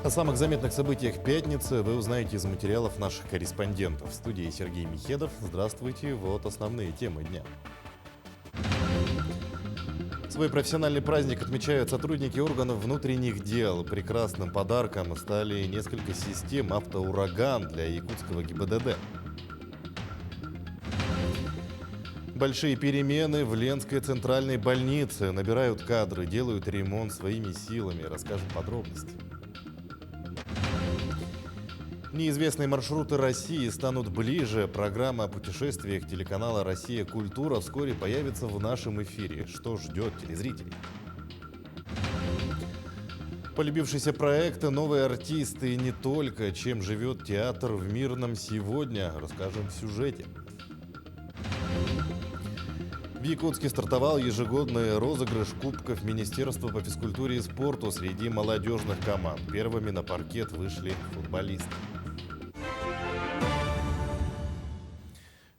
О самых заметных событиях пятницы вы узнаете из материалов наших корреспондентов. В студии Сергей Михедов. Здравствуйте. Вот основные темы дня. Свой профессиональный праздник отмечают сотрудники органов внутренних дел. Прекрасным подарком стали несколько систем «Автоураган» для якутского ГИБДД. Большие перемены в Ленской центральной больнице. Набирают кадры, делают ремонт своими силами. Расскажем подробности. Неизвестные маршруты России станут ближе. Программа о путешествиях телеканала «Россия. Культура» вскоре появится в нашем эфире. Что ждет телезрителей? Полюбившиеся проекты, новые артисты и не только. Чем живет театр в Мирном сегодня, расскажем в сюжете. В Якутске стартовал ежегодный розыгрыш кубков Министерства по физкультуре и спорту среди молодежных команд. Первыми на паркет вышли футболисты.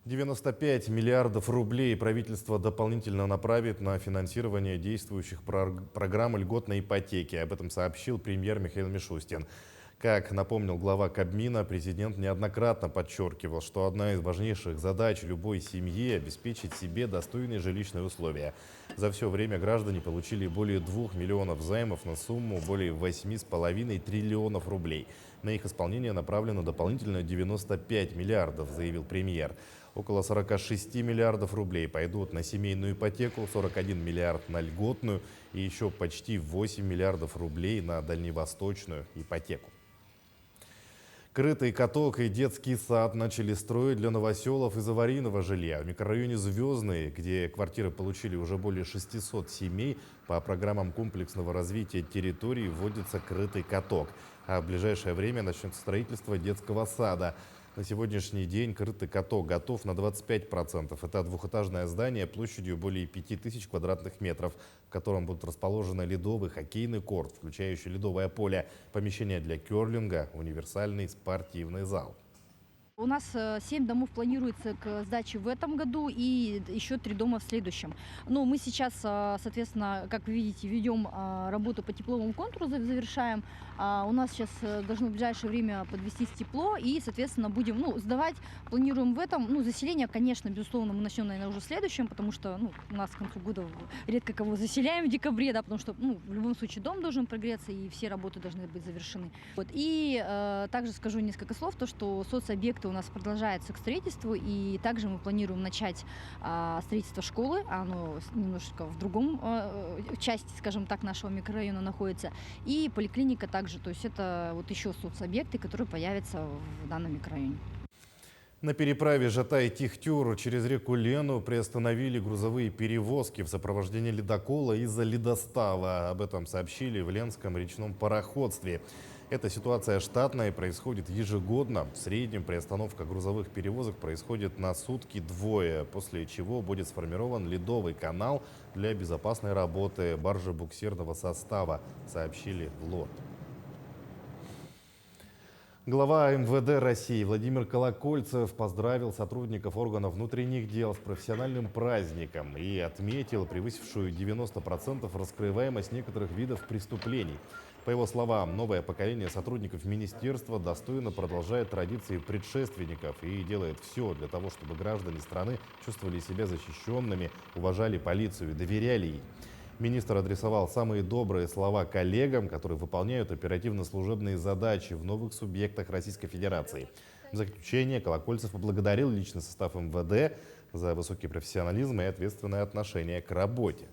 95 миллиардов рублей правительство дополнительно направит на финансирование действующих программ льготной ипотеки. Об этом сообщил премьер Михаил Мишустин. Как напомнил глава Кабмина, президент неоднократно подчеркивал, что одна из важнейших задач любой семьи – обеспечить себе достойные жилищные условия. За все время граждане получили более 2 миллионов займов на сумму более 8,5 триллионов рублей. На их исполнение направлено дополнительно 95 миллиардов, заявил премьер. Около 46 миллиардов рублей пойдут на семейную ипотеку, 41 миллиард на льготную и еще почти 8 миллиардов рублей на дальневосточную ипотеку. Крытый каток и детский сад начали строить для новоселов из аварийного жилья. В микрорайоне Звездный, где квартиры получили уже более 600 семей, по программам комплексного развития территории вводится крытый каток. А в ближайшее время начнется строительство детского сада. На сегодняшний день крытый каток готов на 25%. Это двухэтажное здание площадью более 5000 квадратных метров, в котором будут расположены ледовый хоккейный корт, включающий ледовое поле, помещение для керлинга, универсальный спортивный зал. У нас 7 домов планируется к сдаче в этом году и еще 3 дома в следующем. Но мы сейчас, соответственно, как вы видите, ведем работу по тепловому контуру, завершаем. У нас сейчас должно в ближайшее время подвестись тепло и, соответственно, будем сдавать. Планируем в этом. Заселение, конечно, безусловно, мы начнем, наверное, уже в следующем, потому что у нас к концу года редко кого заселяем в декабре, да, потому что в любом случае дом должен прогреться и все работы должны быть завершены. И также скажу несколько слов, то, что соцобъекты у нас продолжается к строительству, и также мы планируем начать строительство школы. Оно немножко в другом части, скажем так, нашего микрорайона находится. И поликлиника также. То есть это еще соцобъекты, которые появятся в данном микрорайоне. На переправе Жатай-Тихтюр через реку Лену приостановили грузовые перевозки в сопровождении ледокола из-за ледостава. Об этом сообщили в Ленском речном пароходстве. Эта ситуация штатная и происходит ежегодно. В среднем приостановка грузовых перевозок происходит на сутки двое, после чего будет сформирован ледовый канал для безопасной работы баржебуксирного состава, сообщили в ЛОТ. Глава МВД России Владимир Колокольцев поздравил сотрудников органов внутренних дел с профессиональным праздником и отметил превысившую 90% раскрываемость некоторых видов преступлений. По его словам, новое поколение сотрудников министерства достойно продолжает традиции предшественников и делает все для того, чтобы граждане страны чувствовали себя защищенными, уважали полицию и доверяли ей. Министр адресовал самые добрые слова коллегам, которые выполняют оперативно-служебные задачи в новых субъектах Российской Федерации. В заключение Колокольцев поблагодарил личный состав МВД за высокий профессионализм и ответственное отношение к работе.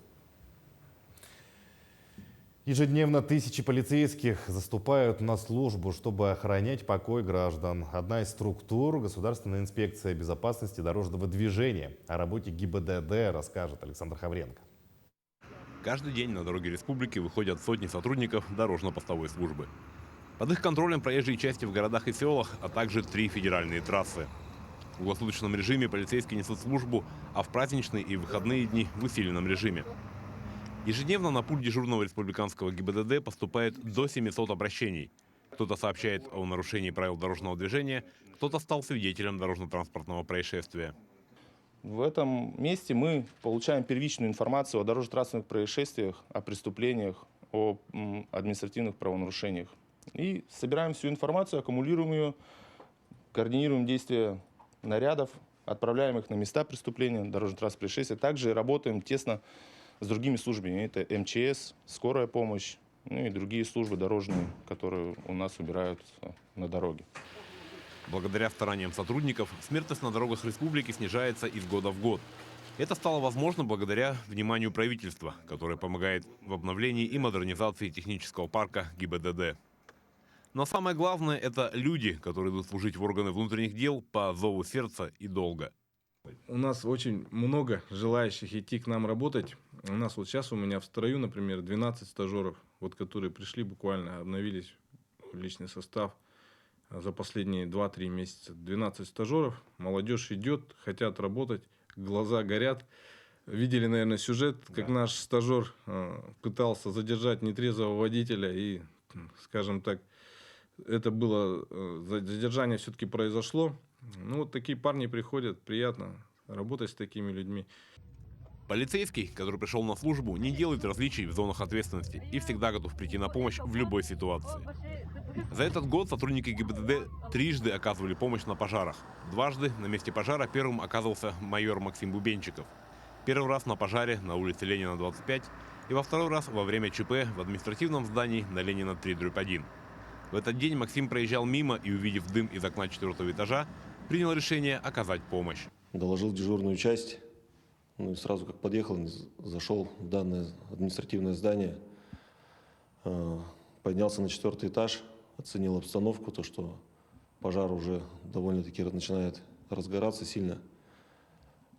Ежедневно тысячи полицейских заступают на службу, чтобы охранять покой граждан. Одна из структур – Государственная инспекция безопасности дорожного движения. О работе ГИБДД расскажет Александр Хавренко. Каждый день на дороге республики выходят сотни сотрудников дорожно-постовой службы. Под их контролем проезжие части в городах и селах, а также 3 федеральные трассы. В круглосуточном режиме полицейские несут службу, а в праздничные и выходные дни в усиленном режиме. Ежедневно на пульт дежурного республиканского ГИБДД поступает до 700 обращений. Кто-то сообщает о нарушении правил дорожного движения, кто-то стал свидетелем дорожно-транспортного происшествия. В этом месте мы получаем первичную информацию о дорожно-транспортных происшествиях, о преступлениях, о административных правонарушениях. И собираем всю информацию, аккумулируем ее, координируем действия нарядов, отправляем их на места преступления, дорожно-транспортных происшествий. Также работаем тесно с другими службами. Это МЧС, скорая помощь, ну и другие службы дорожные, которые у нас убирают на дороге. Благодаря стараниям сотрудников смертность на дорогах республики снижается из года в год. Это стало возможно благодаря вниманию правительства, которое помогает в обновлении и модернизации технического парка ГИБДД. Но самое главное – это люди, которые идут служить в органы внутренних дел по зову сердца и долга. У нас очень много желающих идти к нам работать. У нас вот сейчас у меня в строю, например, 12 стажеров, вот, которые пришли буквально, обновились в личный состав за последние 2-3 месяца. 12 стажеров, молодежь идет, хотят работать, глаза горят. Видели, наверное, сюжет, как наш стажер пытался задержать нетрезвого водителя и, скажем так, это было, задержание все-таки произошло. Ну, вот такие парни приходят, приятно работать с такими людьми. Полицейский, который пришел на службу, не делает различий в зонах ответственности и всегда готов прийти на помощь в любой ситуации. За этот год сотрудники ГИБДД трижды оказывали помощь на пожарах. Дважды на месте пожара первым оказывался майор Максим Бубенчиков. Первый раз на пожаре на улице Ленина, 25, и во второй раз во время ЧП в административном здании на Ленина, 3/1. В этот день Максим проезжал мимо и, увидев дым из окна 4-го этажа, принял решение оказать помощь. Доложил дежурную часть. Ну и сразу как подъехал, зашел в данное административное здание, поднялся на 4-й этаж, оценил обстановку, то что пожар уже довольно-таки начинает разгораться сильно.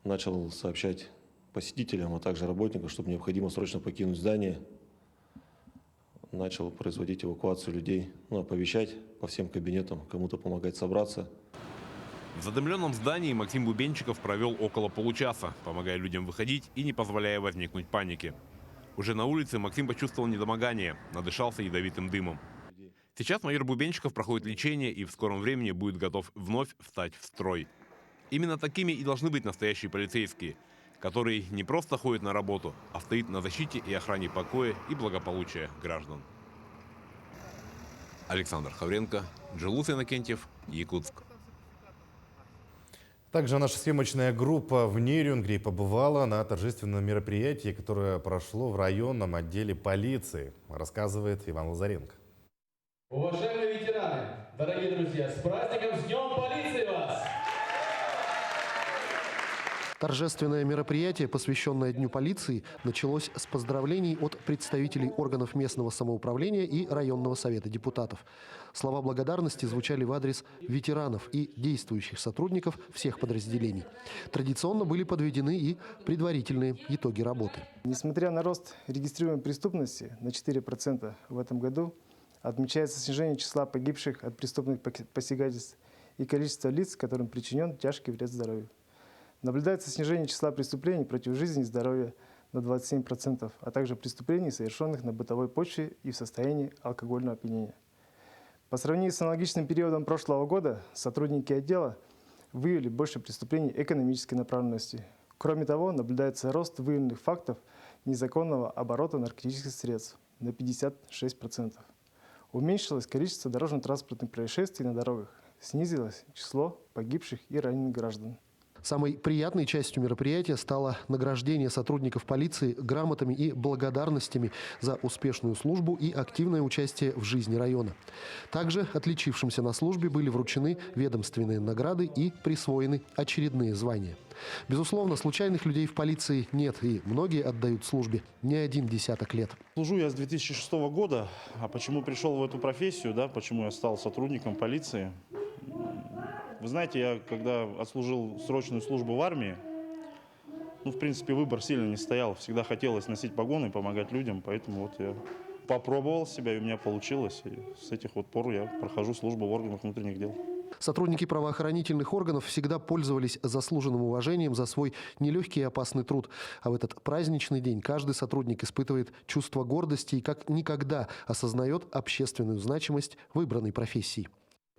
Начал сообщать посетителям, а также работникам, чтобы необходимо срочно покинуть здание. Начал производить эвакуацию людей, оповещать по всем кабинетам, кому-то помогать собраться. В задымленном здании Максим Бубенчиков провел около получаса, помогая людям выходить и не позволяя возникнуть панике. Уже на улице Максим почувствовал недомогание, надышался ядовитым дымом. Сейчас майор Бубенчиков проходит лечение и в скором времени будет готов вновь встать в строй. Именно такими и должны быть настоящие полицейские, которые не просто ходят на работу, а стоят на защите и охране покоя и благополучия граждан. Александр Хавренко, Джилус Иннокентьев, Якутск. Также наша съемочная группа в Нерюнгри побывала на торжественном мероприятии, которое прошло в районном отделе полиции, рассказывает Иван Лазаренко. Уважаемые ветераны, дорогие друзья, с праздником, с Днем полиции вас! Торжественное мероприятие, посвященное Дню полиции, началось с поздравлений от представителей органов местного самоуправления и районного совета депутатов. Слова благодарности звучали в адрес ветеранов и действующих сотрудников всех подразделений. Традиционно были подведены и предварительные итоги работы. Несмотря на рост регистрируемой преступности на 4% в этом году, отмечается снижение числа погибших от преступных посягательств и количества лиц, которым причинен тяжкий вред здоровью. Наблюдается снижение числа преступлений против жизни и здоровья на 27%, а также преступлений, совершенных на бытовой почве и в состоянии алкогольного опьянения. По сравнению с аналогичным периодом прошлого года, сотрудники отдела выявили больше преступлений экономической направленности. Кроме того, наблюдается рост выявленных фактов незаконного оборота наркотических средств на 56%. Уменьшилось количество дорожно-транспортных происшествий на дорогах, снизилось число погибших и раненых граждан. Самой приятной частью мероприятия стало награждение сотрудников полиции грамотами и благодарностями за успешную службу и активное участие в жизни района. Также отличившимся на службе были вручены ведомственные награды и присвоены очередные звания. Безусловно, случайных людей в полиции нет, и многие отдают службе не один десяток лет. Служу я с 2006 года. А почему пришел в эту профессию, почему я стал сотрудником полиции? Вы знаете, я когда отслужил срочную службу в армии, в принципе, выбор сильно не стоял. Всегда хотелось носить погоны, помогать людям, поэтому я попробовал себя, и у меня получилось. И с этих пор я прохожу службу в органах внутренних дел. Сотрудники правоохранительных органов всегда пользовались заслуженным уважением за свой нелегкий и опасный труд. А в этот праздничный день каждый сотрудник испытывает чувство гордости и как никогда осознает общественную значимость выбранной профессии.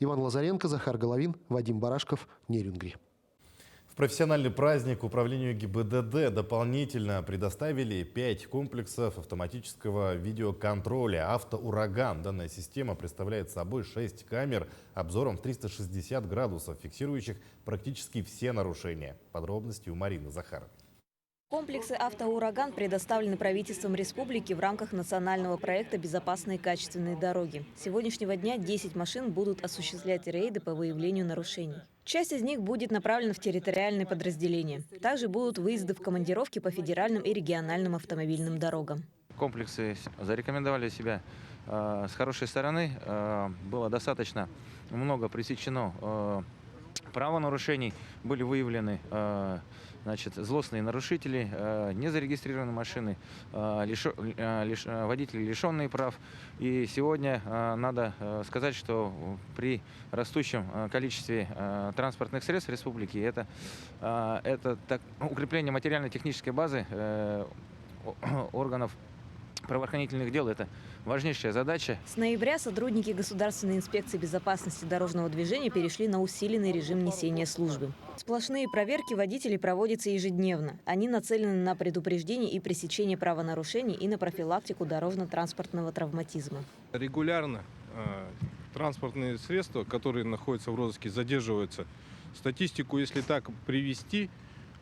Иван Лазаренко, Захар Головин, Вадим Барашков, Нерюнгри. В профессиональный праздник управлению ГИБДД дополнительно предоставили 5 комплексов автоматического видеоконтроля «Автоураган». Данная система представляет собой 6 камер обзором в 360 градусов, фиксирующих практически все нарушения. Подробности у Марины Захаровой. Комплексы «Автоураган» предоставлены правительством республики в рамках национального проекта «Безопасные и качественные дороги». С сегодняшнего дня 10 машин будут осуществлять рейды по выявлению нарушений. Часть из них будет направлена в территориальные подразделения. Также будут выезды в командировки по федеральным и региональным автомобильным дорогам. Комплексы зарекомендовали себя с хорошей стороны. Было достаточно много пресечено правонарушений, были выявлены злостные нарушители, незарегистрированные машины, водители, лишенные прав. И сегодня надо сказать, что при растущем количестве транспортных средств в республике это укрепление материально-технической базы органов правоохранительных дел – это важнейшая задача. С ноября сотрудники Государственной инспекции безопасности дорожного движения перешли на усиленный режим несения службы. Сплошные проверки водителей проводятся ежедневно. Они нацелены на предупреждение и пресечение правонарушений и на профилактику дорожно-транспортного травматизма. Регулярно транспортные средства, которые находятся в розыске, задерживаются. Статистику, если так привести,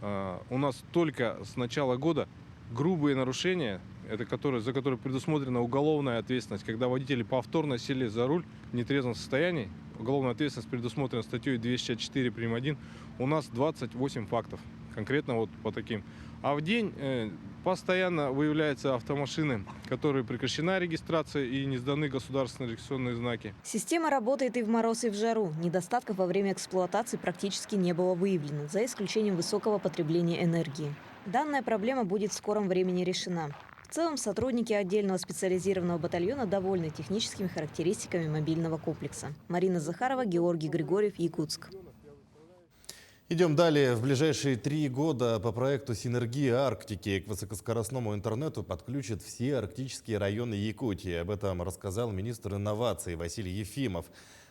у нас только с начала года грубые нарушения, за которые предусмотрена уголовная ответственность, когда водители повторно сели за руль в нетрезвом состоянии, уголовная ответственность предусмотрена статьей 264 прим. 1, у нас 28 фактов, конкретно вот по таким. А в день постоянно выявляются автомашины, которые прекращена регистрация и не сданы государственные регистрационные знаки. Система работает и в мороз, и в жару. Недостатков во время эксплуатации практически не было выявлено, за исключением высокого потребления энергии. Данная проблема будет в скором времени решена. В целом, сотрудники отдельного специализированного батальона довольны техническими характеристиками мобильного комплекса. Марина Захарова, Георгий Григорьев, Якутск. Идем далее. В ближайшие 3 года по проекту «Синергия Арктики» к высокоскоростному интернету подключат все арктические районы Якутии. Об этом рассказал министр инноваций Василий Ефимов.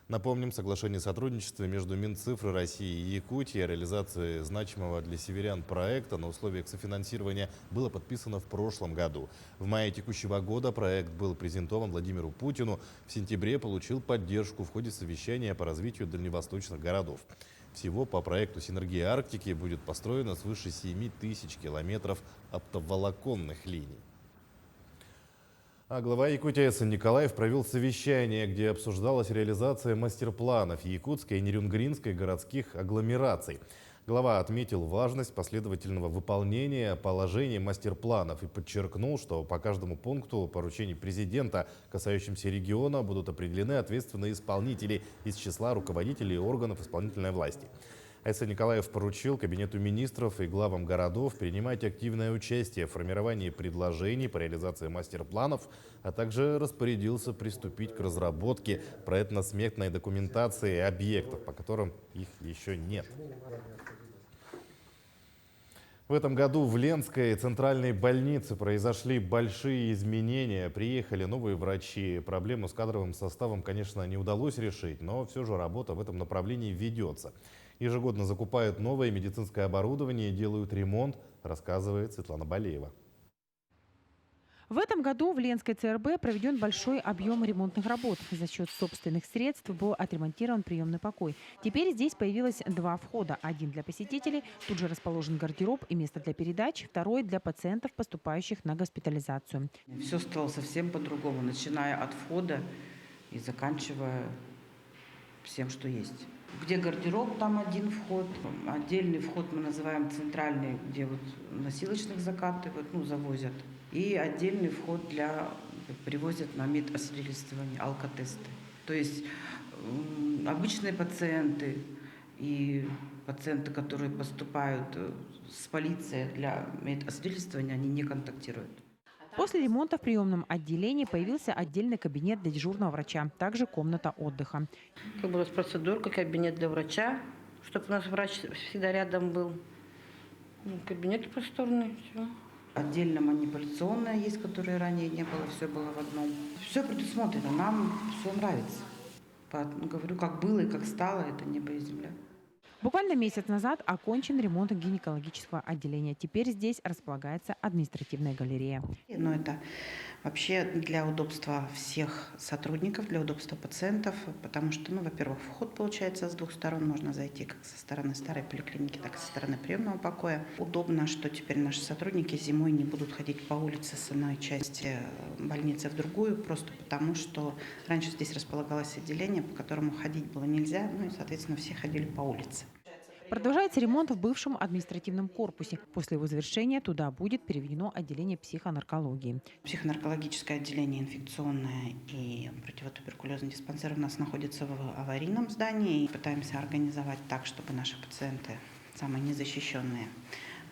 Напомним, соглашение о сотрудничестве между Минцифрой России и Якутии о реализации значимого для северян проекта на условиях софинансирования было подписано в прошлом году. В мае текущего года проект был презентован Владимиру Путину. В сентябре получил поддержку в ходе совещания по развитию дальневосточных городов. Всего по проекту «Синергия Арктики» будет построено свыше 7000 километров оптоволоконных линий. А глава Якутии Эйсен Николаев провел совещание, где обсуждалась реализация мастер-планов Якутской и Нерюнгринской городских агломераций. Глава отметил важность последовательного выполнения положений мастер-планов и подчеркнул, что по каждому пункту поручений президента, касающимся региона, будут определены ответственные исполнители из числа руководителей органов исполнительной власти. Эйсен Николаев поручил Кабинету министров и главам городов принимать активное участие в формировании предложений по реализации мастер-планов, а также распорядился приступить к разработке проектно-сметной документации объектов, по которым их еще нет. В этом году в Ленской центральной больнице произошли большие изменения. Приехали новые врачи. Проблему с кадровым составом, конечно, не удалось решить, но все же работа в этом направлении ведется. Ежегодно закупают новое медицинское оборудование и делают ремонт, рассказывает Светлана Балеева. В этом году в Ленской ЦРБ проведен большой объем ремонтных работ. За счет собственных средств был отремонтирован приемный покой. Теперь здесь появилось 2 входа. Один для посетителей, тут же расположен гардероб и место для передач. Второй для пациентов, поступающих на госпитализацию. Все стало совсем по-другому, начиная от входа и заканчивая всем, что есть. Где гардероб, там один вход. Отдельный вход мы называем центральный, где вот носилочных закатывают, завозят. И отдельный вход привозят на медосвидетельствование, алкотесты. То есть обычные пациенты и пациенты, которые поступают с полицией для медосвидетельствования, они не контактируют. После ремонта в приемном отделении появился отдельный кабинет для дежурного врача, также комната отдыха. Как была процедурка, кабинет для врача, чтобы у нас врач всегда рядом был. Кабинет просторный, все. Отдельно манипуляционная есть, которой ранее не было, все было в одном. Все предусмотрено, нам все нравится. Говорю, как было и как стало, это небо и земля. Буквально месяц назад окончен ремонт гинекологического отделения. Теперь здесь располагается административная галерея. Но это вообще для удобства всех сотрудников, для удобства пациентов, потому что, во-первых, вход получается с двух сторон, можно зайти как со стороны старой поликлиники, так и со стороны приемного покоя. Удобно, что теперь наши сотрудники зимой не будут ходить по улице с одной части больницы в другую, просто потому что раньше здесь располагалось отделение, по которому ходить было нельзя, и, соответственно, все ходили по улице. Продолжается ремонт в бывшем административном корпусе. После его завершения туда будет переведено отделение психонаркологии. Психонаркологическое отделение, инфекционное и противотуберкулезный диспансер у нас находится в аварийном здании. Пытаемся организовать так, чтобы наши пациенты, самые незащищенные,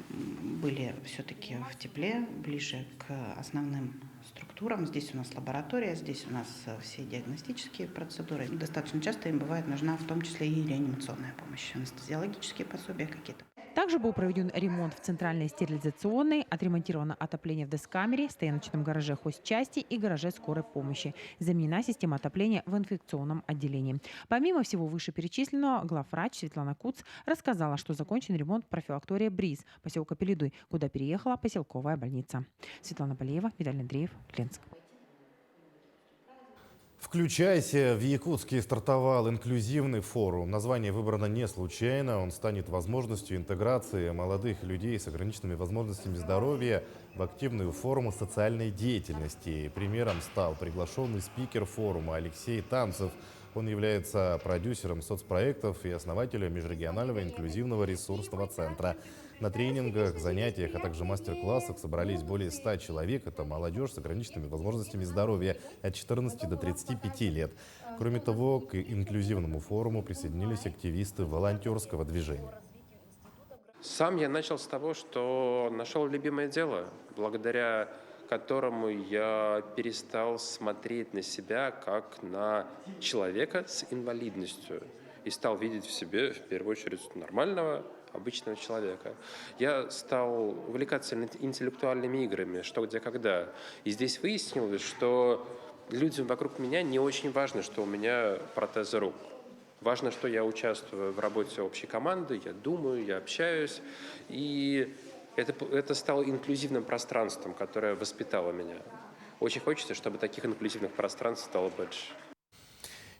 были все-таки в тепле, ближе к основным структурам. Здесь у нас лаборатория, здесь у нас все диагностические процедуры. Достаточно часто им бывает нужна в том числе и реанимационная помощь, анестезиологические пособия какие-то. Также был проведен ремонт в центральной стерилизационной, отремонтировано отопление в дескамере, стояночном гараже хозчасти и гараже скорой помощи. Заменена система отопления в инфекционном отделении. Помимо всего вышеперечисленного, главврач Светлана Куц рассказала, что закончен ремонт профилактория БРИЗ поселка Пеледуй, куда переехала поселковая больница. Светлана Полеева, Виталий Андреев, Ленск. Включайся! В Якутске стартовал инклюзивный форум. Название выбрано не случайно. Он станет возможностью интеграции молодых людей с ограниченными возможностями здоровья в активную форму социальной деятельности. Примером стал приглашенный спикер форума Алексей Танцев. Он является продюсером соцпроектов и основателем межрегионального инклюзивного ресурсного центра. На тренингах, занятиях, а также мастер-классах собрались более 100 человек. Это молодежь с ограниченными возможностями здоровья от 14 до 35 лет. Кроме того, к инклюзивному форуму присоединились активисты волонтерского движения. Сам я начал с того, что нашел любимое дело, благодаря которому я перестал смотреть на себя как на человека с инвалидностью и стал видеть в себе, в первую очередь, нормального, обычного человека. Я стал увлекаться интеллектуальными играми, что, где, когда. И здесь выяснилось, что людям вокруг меня не очень важно, что у меня протезы рук. Важно, что я участвую в работе общей команды, я думаю, я общаюсь. И это стало инклюзивным пространством, которое воспитало меня. Очень хочется, чтобы таких инклюзивных пространств стало больше.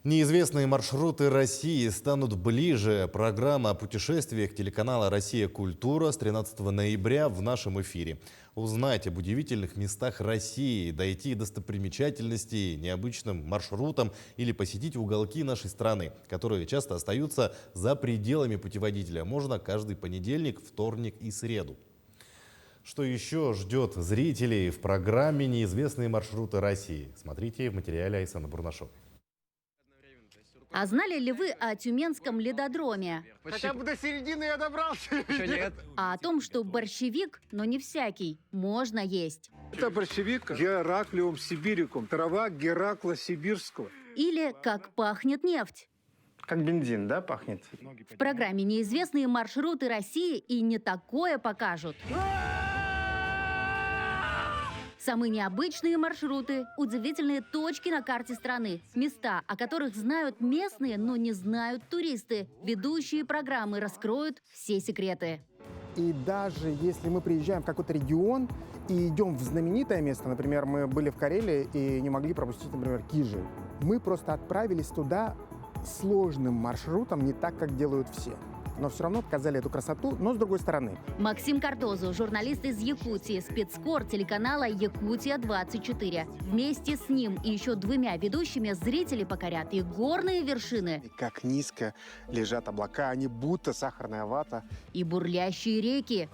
Неизвестные маршруты России станут ближе. Программа о путешествиях телеканала «Россия. Культура» с 13 ноября в нашем эфире. Узнать об удивительных местах России, дойти до достопримечательностей необычным маршрутом или посетить уголки нашей страны, которые часто остаются за пределами путеводителя, можно каждый понедельник, вторник и среду. Что еще ждет зрителей в программе «Неизвестные маршруты России»? Смотрите в материале Айсаны Бурнашовой. А знали ли вы о Тюменском ледодроме? Хотя бы до середины я добрался. Еще нет. А о том, что борщевик, но не всякий, можно есть. Это борщевик Гераклиум сибирикум, трава Геракла сибирского. Или как пахнет нефть. Как бензин, да, пахнет? В программе «Неизвестные маршруты России» и не такое покажут. Самые необычные маршруты, удивительные точки на карте страны, места, о которых знают местные, но не знают туристы. Ведущие программы раскроют все секреты. И даже если мы приезжаем в какой-то регион и идем в знаменитое место, например, мы были в Карелии и не могли пропустить, например, Кижи, мы просто отправились туда сложным маршрутом, не так, как делают все. Но все равно показали эту красоту, но с другой стороны. Максим Картозу, журналист из Якутии, спецкор телеканала «Якутия-24». Вместе с ним и еще двумя ведущими зрители покорят и горные вершины. И как низко лежат облака, они будто сахарная вата. И бурлящие реки.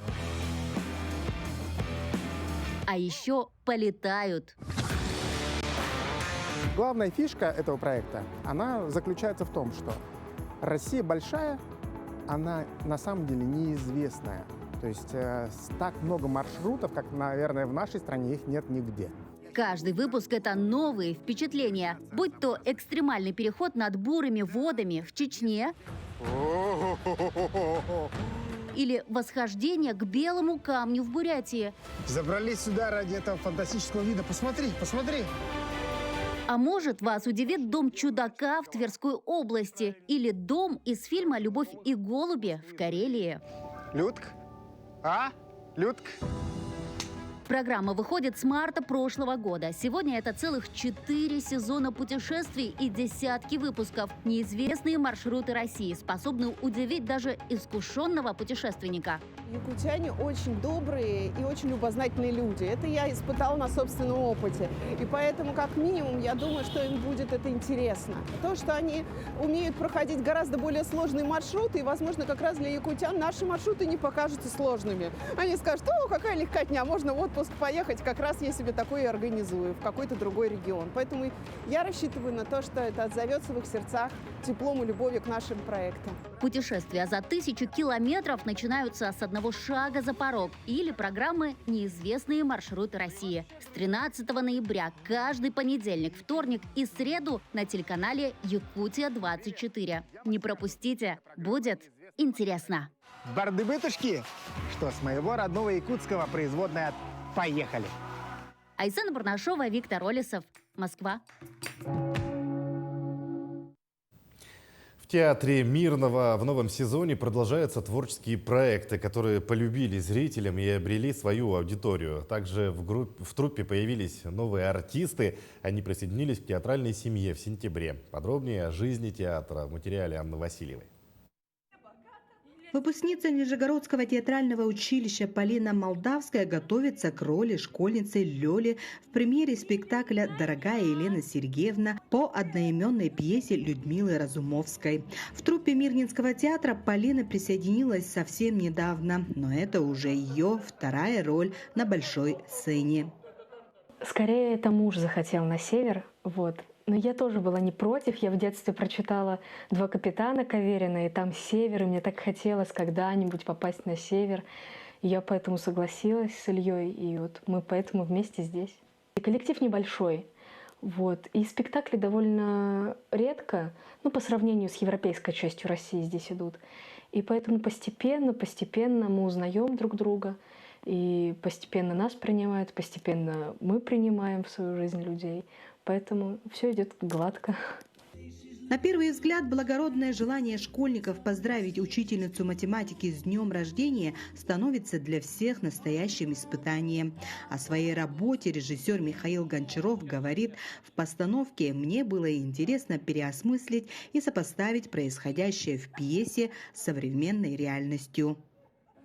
А еще полетают. Главная фишка этого проекта, она заключается в том, что Россия большая, она на самом деле неизвестная. То есть так много маршрутов, как, наверное, в нашей стране, их нет нигде. Каждый выпуск – это новые впечатления. Будь то экстремальный переход над бурыми водами в Чечне или восхождение к белому камню в Бурятии. Забрались сюда ради этого фантастического вида. Посмотри, посмотри! А может, вас удивит дом чудака в Тверской области или дом из фильма «Любовь и голуби» в Карелии. Людк? Людк? Программа выходит с марта прошлого года. Сегодня это целых 4 сезона путешествий и десятки выпусков. Неизвестные маршруты России способны удивить даже искушенного путешественника. Якутяне очень добрые и очень любознательные люди. Это я испытала на собственном опыте. И поэтому, как минимум, я думаю, что им будет это интересно. То, что они умеют проходить гораздо более сложные маршруты, и, возможно, как раз для якутян наши маршруты не покажутся сложными. Они скажут: о, какая легкотня, можно в отпуск поехать, как раз я себе такое и организую в какой-то другой регион. Поэтому я рассчитываю на то, что это отзовется в их сердцах теплом и любовью к нашим проектам. Путешествия за 1000 километров начинаются с одного шага за порог или программы «Неизвестные маршруты России». С 13 ноября каждый понедельник, вторник и среду на телеканале «Якутия-24». Не пропустите, будет интересно. Барды-бытушки, что с моего родного якутского производная «Поехали». Айсена Барнашова, Виктор Олесов, Москва. В Театре Мирного в новом сезоне продолжаются творческие проекты, которые полюбили зрителям и обрели свою аудиторию. Также в труппе появились новые артисты. Они присоединились к театральной семье в сентябре. Подробнее о жизни театра в материале Анны Васильевой. Выпускница Нижегородского театрального училища Полина Молдавская готовится к роли школьницы Лёли в премьере спектакля «Дорогая Елена Сергеевна» по одноименной пьесе Людмилы Разумовской. В труппе Мирнинского театра Полина присоединилась совсем недавно, но это уже ее вторая роль на большой сцене. Скорее, это муж захотел на север, Но я тоже была не против. Я в детстве прочитала «Два капитана» Каверина, и там север, и мне так хотелось когда-нибудь попасть на север. И я поэтому согласилась с Ильей, и мы поэтому вместе здесь. И коллектив небольшой, и спектакли довольно редко, по сравнению с европейской частью России здесь идут. И поэтому постепенно мы узнаем друг друга, и постепенно нас принимают, постепенно мы принимаем в свою жизнь людей. Поэтому все идет гладко. На первый взгляд, благородное желание школьников поздравить учительницу математики с днем рождения становится для всех настоящим испытанием. О своей работе режиссер Михаил Гончаров говорит: в постановке мне было интересно переосмыслить и сопоставить происходящее в пьесе с современной реальностью.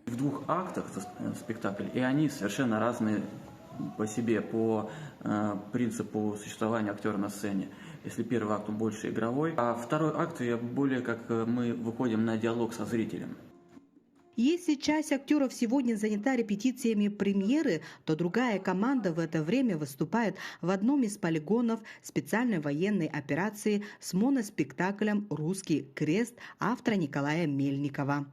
В 2 актах спектакль, и они совершенно разные по себе, по принципу существования актера на сцене. Если первый акт он больше игровой, а второй акт более как мы выходим на диалог со зрителем. Если часть актеров сегодня занята репетициями премьеры, то другая команда в это время выступает в одном из полигонов специальной военной операции с моноспектаклем «Русский крест» автора Николая Мельникова.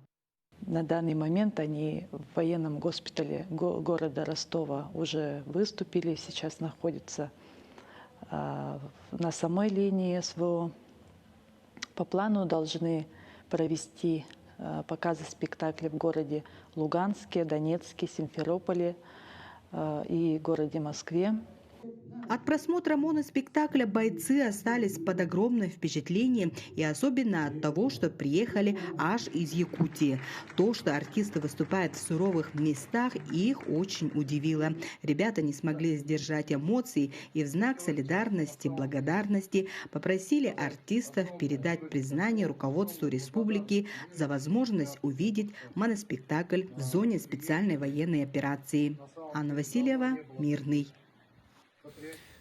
На данный момент они в военном госпитале города Ростова уже выступили, сейчас находятся на самой линии СВО. По плану должны провести показы спектаклей в городе Луганске, Донецке, Симферополе и городе Москве. От просмотра моноспектакля бойцы остались под огромным впечатлением, и особенно от того, что приехали аж из Якутии. То, что артисты выступают в суровых местах, их очень удивило. Ребята не смогли сдержать эмоций и в знак солидарности, благодарности попросили артистов передать признание руководству республики за возможность увидеть моноспектакль в зоне специальной военной операции. Анна Васильева, Мирный.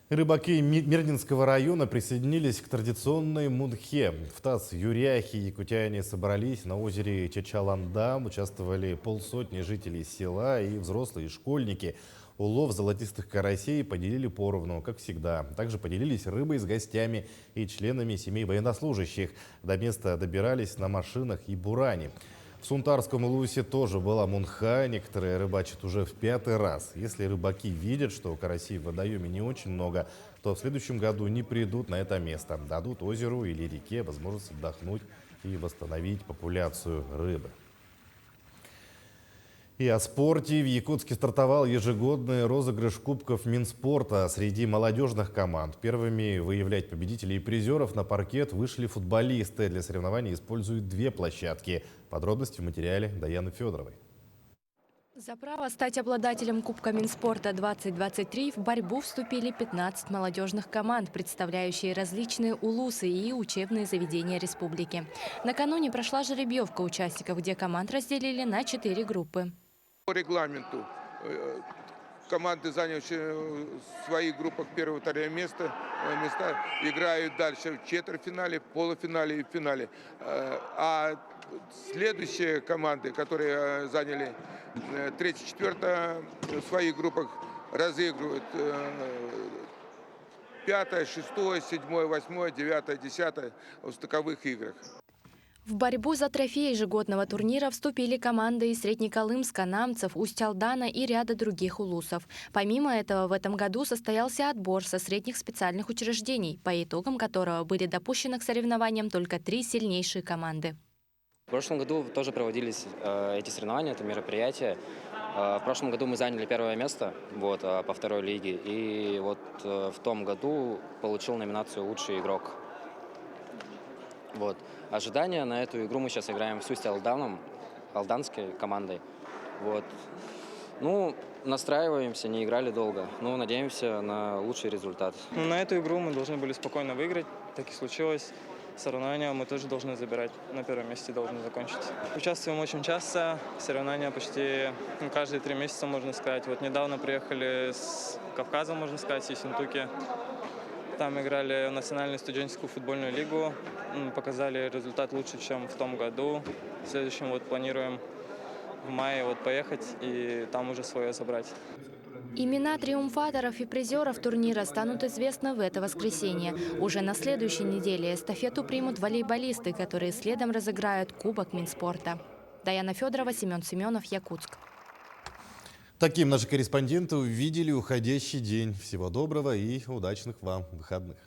Рыбаки Мирнинского района присоединились к традиционной мунхе. В Тас-Юряхе якутяне собрались на озере Чачаландам. Участвовали 50 жителей села и взрослые, и школьники. Улов золотистых карасей поделили поровну, как всегда. Также поделились рыбой с гостями и членами семей военнослужащих. До места добирались на машинах и буране. В Сунтарском Илусе тоже была мунха, некоторые рыбачат уже в 5-й раз. Если рыбаки видят, что карасей в водоеме не очень много, то в следующем году не придут на это место. Дадут озеру или реке возможность отдохнуть и восстановить популяцию рыбы. И о спорте. В Якутске стартовал ежегодный розыгрыш кубков Минспорта среди молодежных команд. Первыми выявлять победителей и призеров на паркет вышли футболисты. Для соревнований используют 2 площадки. Подробности в материале Даяны Федоровой. За право стать обладателем Кубка Минспорта 2023 в борьбу вступили 15 молодежных команд, представляющие различные улусы и учебные заведения республики. Накануне прошла жеребьевка участников, где команд разделили на 4 группы. По регламенту команды, занявшие в своих группах первое и второе места, играют дальше в четвертьфинале, полуфинале и финале. А следующие команды, которые заняли 3-4 в своих группах, разыгрывают 5, 6, 7, 8, 9, 10 в стыковых играх. В борьбу за трофей ежегодного турнира вступили команды из Среднеколымска, Намцев, Усть-Алдана и ряда других улусов. Помимо этого, в этом году состоялся отбор со средних специальных учреждений, по итогам которого были допущены к соревнованиям только 3 сильнейшие команды. В прошлом году тоже проводились эти соревнования, это мероприятие. В прошлом году мы заняли 1 место по 2 лиге. И в том году получил номинацию «Лучший игрок». Ожидания на эту игру: мы сейчас играем с Усть-Алданом, алданской командой. Настраиваемся, не играли долго, но надеемся на лучший результат. На эту игру мы должны были спокойно выиграть, так и случилось. Соревнования мы тоже должны забирать, на 1 месте должны закончиться. Участвуем очень часто, соревнования почти каждые 3 месяца, можно сказать. Недавно приехали с Кавказа, можно сказать, из Ессентуки. Там играли в Национальную студенческую футбольную лигу, показали результат лучше, чем в том году. В следующем планируем в мае поехать и там уже свое забрать. Имена триумфаторов и призеров турнира станут известны в это воскресенье. Уже на следующей неделе эстафету примут волейболисты, которые следом разыграют Кубок Минспорта. Даяна Федорова, Семен Семенов, Якутск. Таким наши корреспонденты увидели уходящий день. Всего доброго и удачных вам выходных.